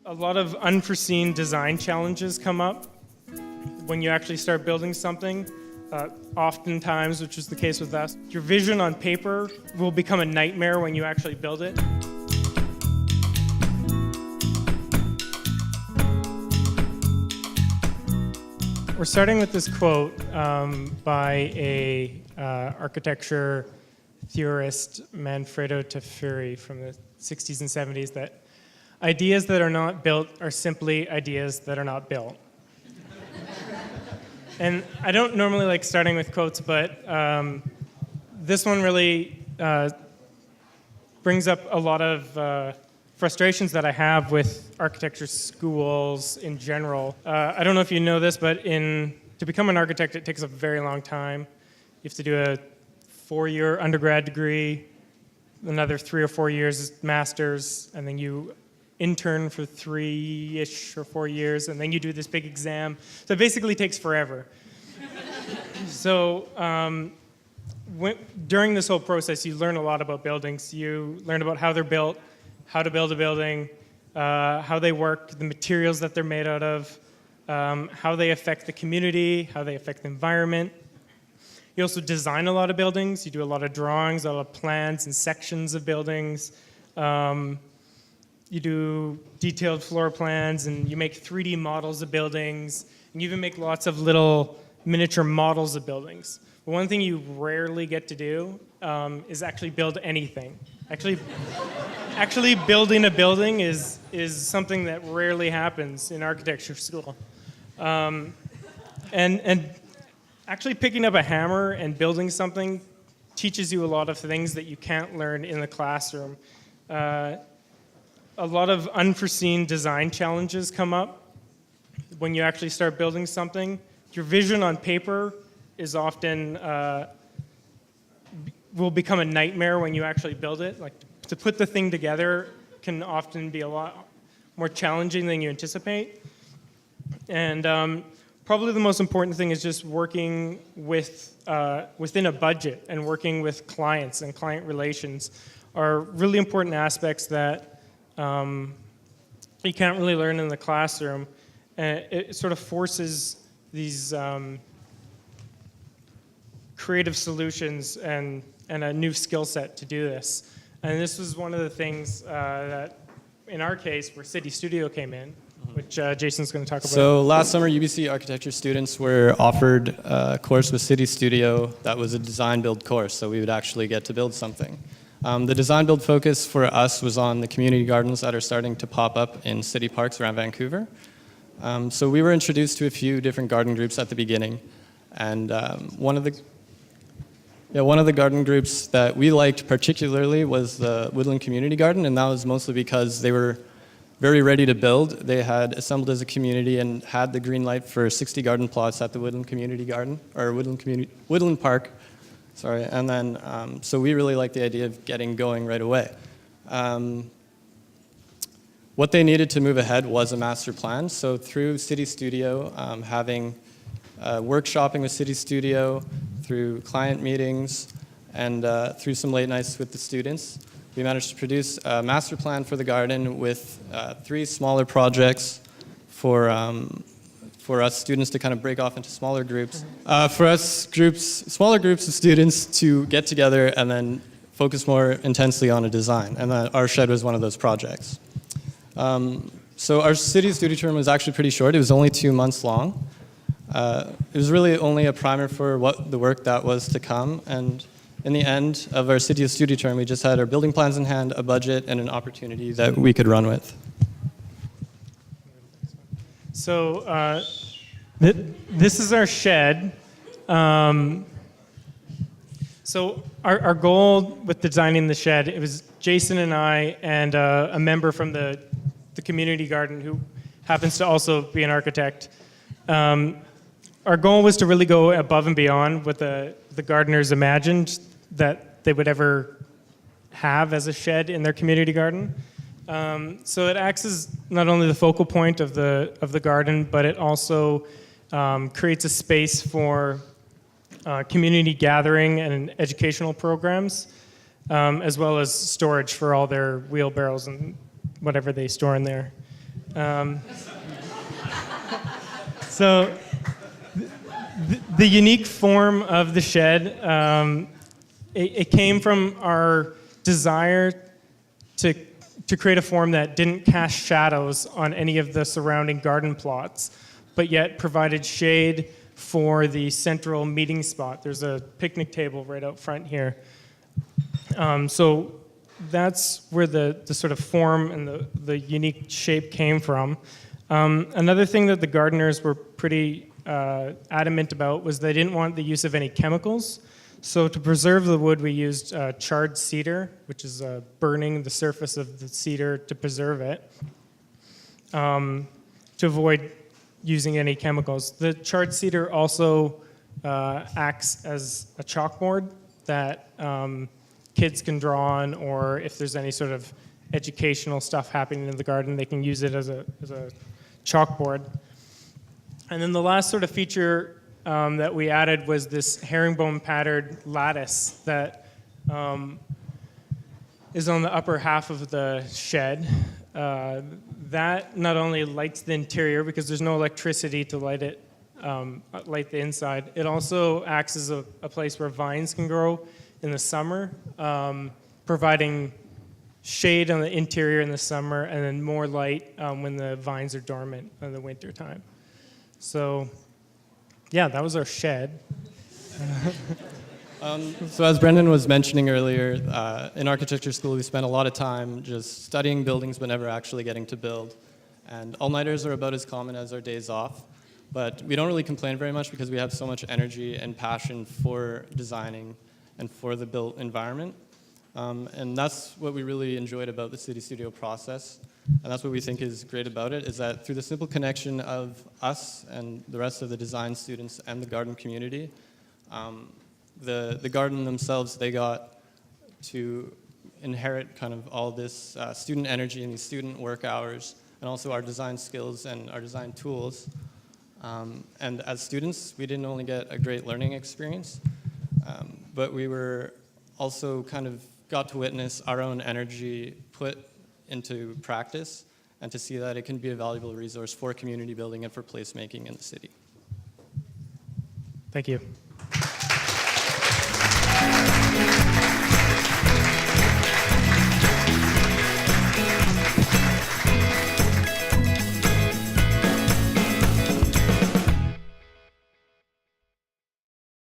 A lot of unforeseen design challenges come up when you actually start building something. Oftentimes, which is the case with us, your vision on paper will become a nightmare when you actually build it. We're starting with this quote by a architecture theorist, Manfredo Tafuri, from the 60s and 70s, that ideas that are not built are simply ideas that are not built. And I don't normally like starting with quotes, but this one really brings up a lot of frustrations that I have with architecture schools in general. I don't know if you know this, but to become an architect, it takes a very long time. You have to do a 4-year undergrad degree, another 3 or 4 years master's, and then you intern for 3-ish or 4 years, and then you do this big exam. So it basically takes forever. So during this whole process, you learn a lot about buildings. You learn about how they're built, how to build a building, how they work, the materials that they're made out of, how they affect the community, how they affect the environment. You also design a lot of buildings. You do a lot of drawings, a lot of plans and sections of buildings. You do detailed floor plans, and you make 3D models of buildings, and you even make lots of little miniature models of buildings. But one thing you rarely get to do is actually build anything. Actually building a building is something that rarely happens in architecture school. And actually picking up a hammer and building something teaches you a lot of things that you can't learn in the classroom. A lot of unforeseen design challenges come up when you actually start building something. Your vision on paper is often will become a nightmare when you actually build it. Like, to put the thing together can often be a lot more challenging than you anticipate. And probably the most important thing is just working with within a budget, and working with clients and client relations are really important aspects that you can't really learn in the classroom. And it sort of forces these creative solutions and a new skill set to do this. And this was one of the things that, in our case, where CityStudio came in, which Jason's going to talk about. So last summer, UBC architecture students were offered a course with CityStudio that was a design-build course, so we would actually get to build something. The design build focus for us was on the community gardens that are starting to pop up in city parks around Vancouver. So we were introduced to a few different garden groups at the beginning, and one of the garden groups that we liked particularly was the Woodland Community Garden, and that was mostly because they were very ready to build. They had assembled as a community and had the green light for 60 garden plots at the Woodland Community Garden, or Woodland Park. Sorry, and then, so we really liked the idea of getting going right away. What they needed to move ahead was a master plan. So through CityStudio, having workshopping with CityStudio, through client meetings, and through some late nights with the students, we managed to produce a master plan for the garden with 3 smaller projects for us students to kind of break off into smaller groups. For us smaller groups of students to get together and then focus more intensely on a design. And our shed was one of those projects. So our CityStudio term was actually pretty short. It was only 2 months long. It was really only a primer for what the work that was to come. And in the end of our CityStudio term, we just had our building plans in hand, a budget, and an opportunity that we could run with. So this is our shed. So our goal with designing the shed, it was Jason and I and a member from the community garden who happens to also be an architect. Our goal was to really go above and beyond what the gardeners imagined that they would ever have as a shed in their community garden. So it acts as not only the focal point of the garden, but it also creates a space for community gathering and educational programs, as well as storage for all their wheelbarrows and whatever they store in there. So the unique form of the shed, it came from our desire to create a form that didn't cast shadows on any of the surrounding garden plots, but yet provided shade for the central meeting spot. There's a picnic table right out front here. So that's where the sort of form and the unique shape came from. Another thing that the gardeners were pretty adamant about was they didn't want the use of any chemicals. So to preserve the wood, we used charred cedar, which is burning the surface of the cedar to preserve it, to avoid using any chemicals. The charred cedar also acts as a chalkboard that kids can draw on, or if there's any sort of educational stuff happening in the garden, they can use it as a chalkboard. And then the last sort of feature that we added was this herringbone patterned lattice that is on the upper half of the shed. That not only lights the interior because there's no electricity to light it, light the inside. It also acts as a place where vines can grow in the summer, providing shade on the interior in the summer and then more light when the vines are dormant in the winter time. So, yeah, that was our shed. So as Brendan was mentioning earlier, in architecture school we spent a lot of time just studying buildings but never actually getting to build. And all-nighters are about as common as our days off. But we don't really complain very much because we have so much energy and passion for designing and for the built environment. And that's what we really enjoyed about the CityStudio process. And that's what we think is great about it, is that through the simple connection of us and the rest of the design students and the garden community, the garden themselves, they got to inherit kind of all this student energy and these student work hours, and also our design skills and our design tools. And as students, we didn't only get a great learning experience, but we were also kind of got to witness our own energy put into practice and to see that it can be a valuable resource for community building and for placemaking in the city. Thank you.